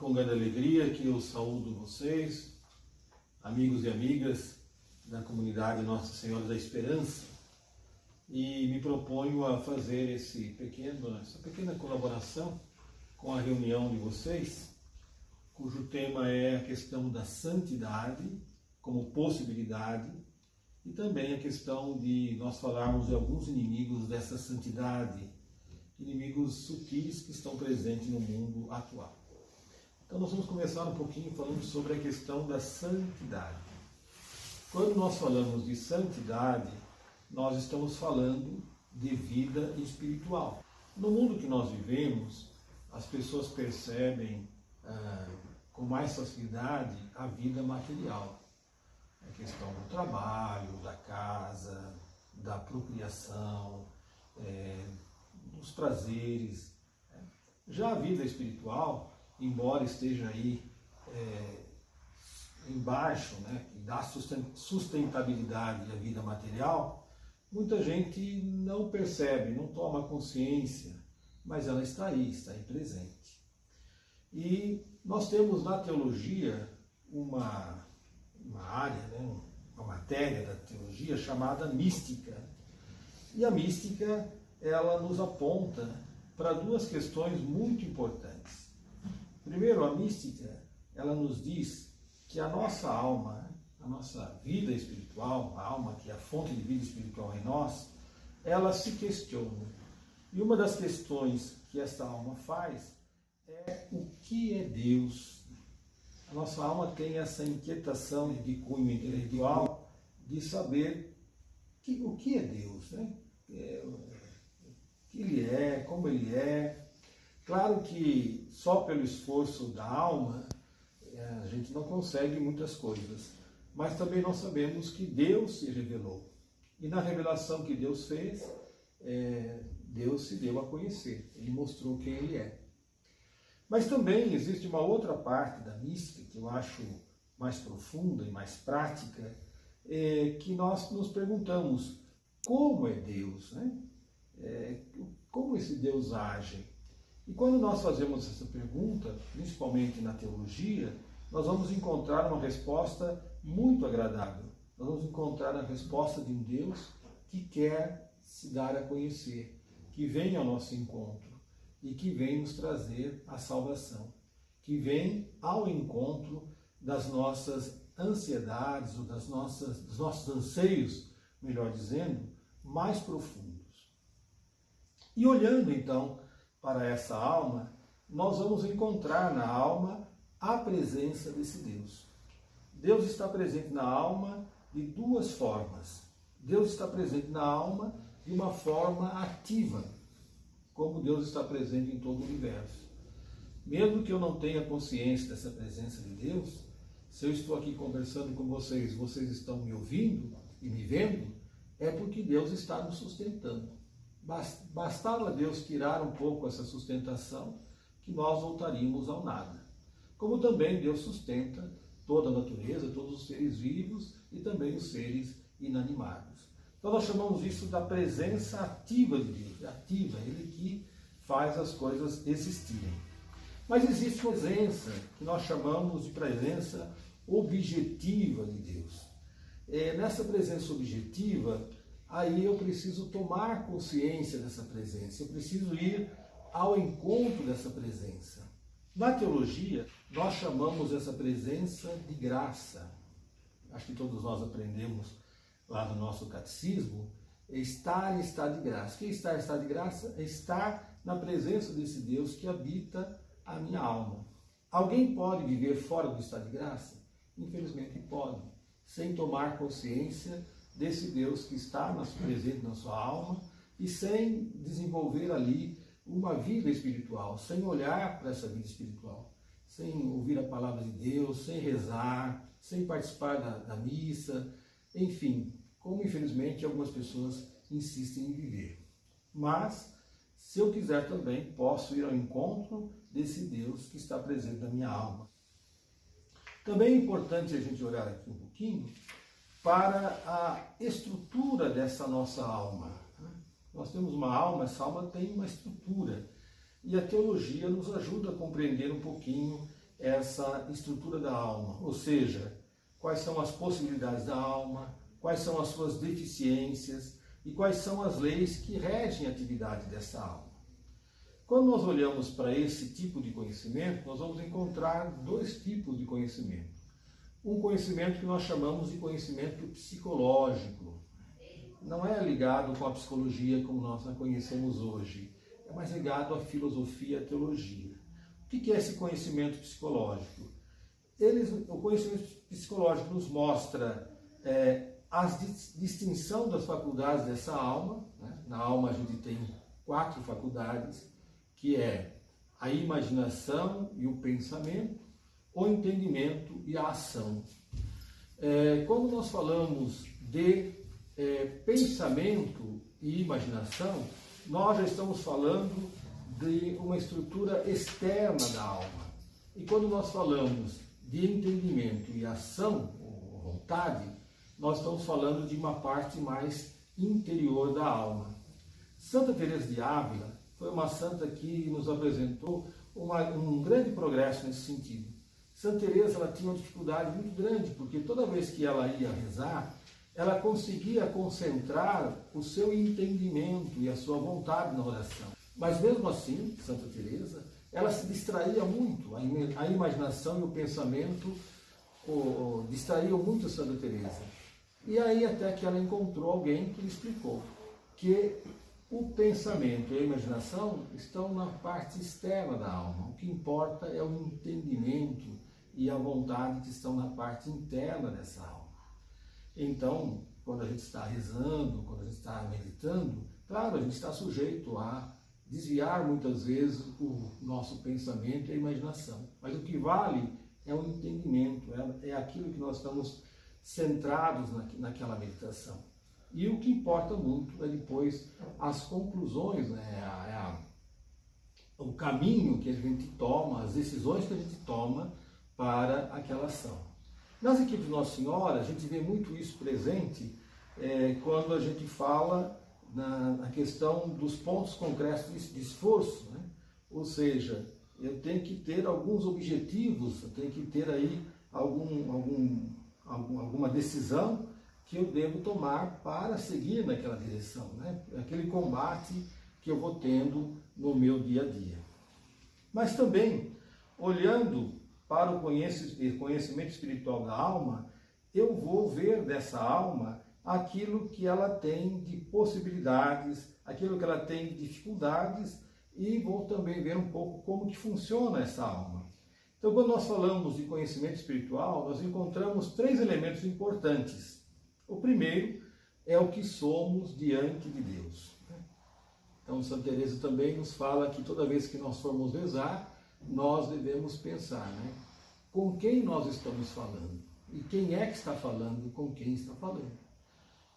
com grande alegria que eu saúdo vocês, amigos e amigas da comunidade Nossa Senhora da Esperança, e me proponho a fazer essa pequena colaboração com a reunião de vocês, cujo tema é a questão da santidade como possibilidade e também a questão de nós falarmos de alguns inimigos dessa santidade, inimigos sutis que estão presentes no mundo atual. Então nós vamos começar um pouquinho falando sobre a questão da santidade. Quando nós falamos de santidade, nós estamos falando de vida espiritual. No mundo que nós vivemos, as pessoas percebem com mais facilidade a vida material. A questão do trabalho, da casa, da procriação, dos prazeres. Já a vida espiritual, embora esteja aí embaixo, que dá sustentabilidade à vida material, muita gente não percebe, não toma consciência, mas ela está aí presente. E nós temos na teologia uma área, uma matéria da teologia chamada mística. E a mística, ela nos aponta para duas questões muito importantes. Primeiro, a mística, ela nos diz que a nossa alma, a nossa vida espiritual, a alma que é a fonte de vida espiritual em nós, ela se questiona. E uma das questões que esta alma faz é o que é Deus. A nossa alma tem essa inquietação de cunho intelectual de saber o que é Deus, o que Ele é, como Ele é. Claro que só pelo esforço da alma a gente não consegue muitas coisas, mas também nós sabemos que Deus se revelou. E na revelação que Deus fez, Deus se deu a conhecer, Ele mostrou quem Ele é. Mas também existe uma outra parte da mística que eu acho mais profunda e mais prática, que nós nos perguntamos como é Deus, como esse Deus age. E quando nós fazemos essa pergunta, principalmente na teologia, nós vamos encontrar uma resposta muito agradável. Nós vamos encontrar a resposta de um Deus que quer se dar a conhecer, que vem ao nosso encontro e que vem nos trazer a salvação, que vem ao encontro das nossas ansiedades ou dos nossos anseios, melhor dizendo, mais profundos. E olhando então para essa alma, nós vamos encontrar na alma a presença desse Deus. Deus está presente na alma de duas formas. Deus está presente na alma de uma forma ativa, como Deus está presente em todo o universo. Mesmo que eu não tenha consciência dessa presença de Deus, se eu estou aqui conversando com vocês, vocês estão me ouvindo e me vendo, é porque Deus está nos sustentando. Bastava Deus tirar um pouco essa sustentação, que nós voltaríamos ao nada. Como também Deus sustenta toda a natureza, todos os seres vivos e também os seres inanimados. Então nós chamamos isso da presença ativa de Deus, ativa, Ele que faz as coisas existirem. Mas existe presença que nós chamamos de presença objetiva de Deus. Nessa presença objetiva, aí eu preciso tomar consciência dessa presença, eu preciso ir ao encontro dessa presença. Na teologia, nós chamamos essa presença de graça. Acho que todos nós aprendemos lá no nosso catecismo, estar em estado de graça. O que é estar em estado de graça? É estar na presença desse Deus que habita a minha alma. Alguém pode viver fora do estado de graça? Infelizmente pode, sem tomar consciência desse Deus que está presente na sua alma e sem desenvolver ali uma vida espiritual, sem olhar para essa vida espiritual, sem ouvir a palavra de Deus, sem rezar, sem participar da missa, enfim, como infelizmente algumas pessoas insistem em viver. Mas, se eu quiser também, posso ir ao encontro desse Deus que está presente na minha alma. Também é importante a gente olhar aqui um pouquinho para a estrutura dessa nossa alma. Nós temos uma alma, essa alma tem uma estrutura. E a teologia nos ajuda a compreender um pouquinho essa estrutura da alma, ou seja, quais são as possibilidades da alma, quais são as suas deficiências e quais são as leis que regem a atividade dessa alma. Quando nós olhamos para esse tipo de conhecimento, nós vamos encontrar dois tipos de conhecimento. Um conhecimento que nós chamamos de conhecimento psicológico. Não é ligado com a psicologia como nós a conhecemos hoje, é mais ligado à filosofia e à teologia. O que é esse conhecimento psicológico? O conhecimento psicológico nos mostra a distinção das faculdades dessa alma. Né? Na alma a gente tem 4 faculdades, que é a imaginação e o pensamento, o entendimento e a ação. Quando nós falamos de pensamento e imaginação, nós já estamos falando de uma estrutura externa da alma. E quando nós falamos de entendimento e ação, ou vontade, nós estamos falando de uma parte mais interior da alma. Santa Teresa de Ávila foi uma santa que nos apresentou um grande progresso nesse sentido. Santa Teresa ela tinha uma dificuldade muito grande, porque toda vez que ela ia rezar, ela conseguia concentrar o seu entendimento e a sua vontade na oração. Mas mesmo assim, Santa Teresa, ela se distraía muito, a imaginação e o pensamento distraíam muito Santa Teresa. E aí até que ela encontrou alguém que lhe explicou que o pensamento e a imaginação estão na parte externa da alma. O que importa é o entendimento e a vontade que estão na parte interna dessa alma. Então, quando a gente está rezando, quando a gente está meditando, claro, a gente está sujeito a desviar muitas vezes o nosso pensamento e a imaginação. Mas o que vale é o entendimento, é aquilo que nós estamos centrados naquela meditação. E o que importa muito é depois as conclusões, né? O caminho que a gente toma, as decisões que a gente toma para aquela ação. Nas equipes de Nossa Senhora, a gente vê muito isso presente quando a gente fala na questão dos pontos concretos de esforço, né? Ou seja, eu tenho que ter alguns objetivos, eu tenho que ter aí alguma decisão que eu devo tomar para seguir naquela direção, né? Aquele combate que eu vou tendo no meu dia a dia. Mas também, olhando para o conhecimento espiritual da alma, eu vou ver dessa alma aquilo que ela tem de possibilidades, aquilo que ela tem de dificuldades, e vou também ver um pouco como que funciona essa alma. Então, quando nós falamos de conhecimento espiritual, nós encontramos 3 elementos importantes. O primeiro é o que somos diante de Deus. Então, Santa Teresa também nos fala que toda vez que nós formos rezar, nós devemos pensar, né? Com quem nós estamos falando? E quem é que está falando com quem está falando?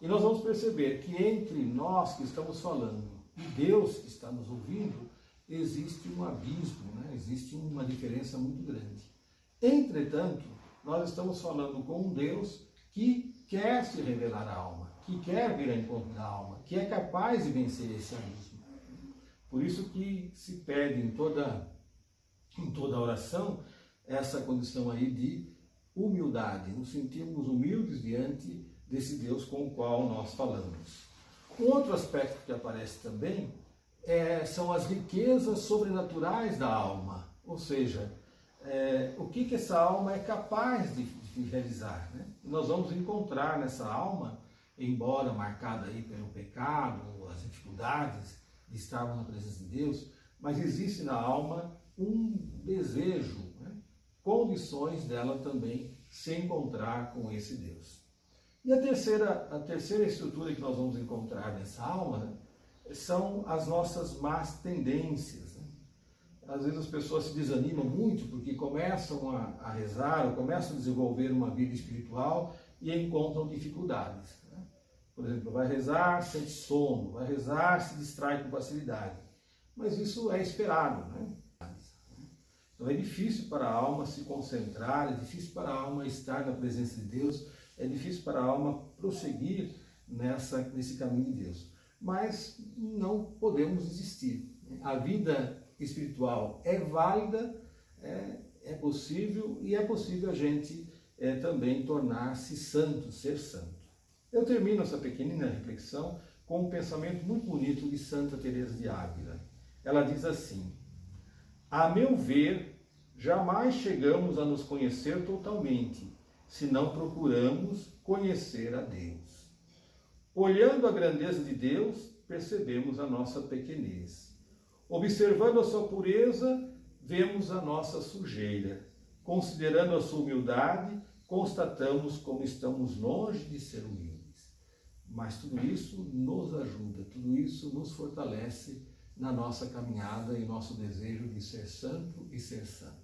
E nós vamos perceber que entre nós que estamos falando e Deus que está nos ouvindo, existe um abismo, né? Existe uma diferença muito grande. Entretanto, nós estamos falando com um Deus que quer se revelar à alma, que quer vir ao encontro da alma, que é capaz de vencer esse abismo. Por isso que se pede em toda oração essa condição aí de humildade, nos sentirmos humildes diante desse Deus com o qual nós falamos. Um outro aspecto que aparece também são as riquezas sobrenaturais da alma, ou seja, o que essa alma é capaz de realizar, né? Nós vamos encontrar nessa alma, embora marcada aí pelo pecado, as dificuldades de estarmos na presença de Deus, mas existe na alma um desejo, né? Condições dela também se encontrar com esse Deus. E a terceira estrutura que nós vamos encontrar nessa alma, né, são as nossas más tendências. Né? Às vezes as pessoas se desanimam muito porque começam a rezar ou começam a desenvolver uma vida espiritual e encontram dificuldades. Né? Por exemplo, vai rezar, sente sono, vai rezar, se distrai com facilidade. Mas isso é esperado, né? Então é difícil para a alma se concentrar, é difícil para a alma estar na presença de Deus, é difícil para a alma prosseguir nesse caminho de Deus. Mas não podemos desistir. A vida espiritual é válida, É possível, e é possível a gente também tornar-se santo, ser santo. Eu termino essa pequenina reflexão com um pensamento muito bonito de Santa Teresa de Ávila. Ela diz assim: a meu ver, jamais chegamos a nos conhecer totalmente, se não procuramos conhecer a Deus. Olhando a grandeza de Deus, percebemos a nossa pequenez. Observando a sua pureza, vemos a nossa sujeira. Considerando a sua humildade, constatamos como estamos longe de ser humildes. Mas tudo isso nos ajuda, tudo isso nos fortalece na nossa caminhada e nosso desejo de ser santo e ser santa.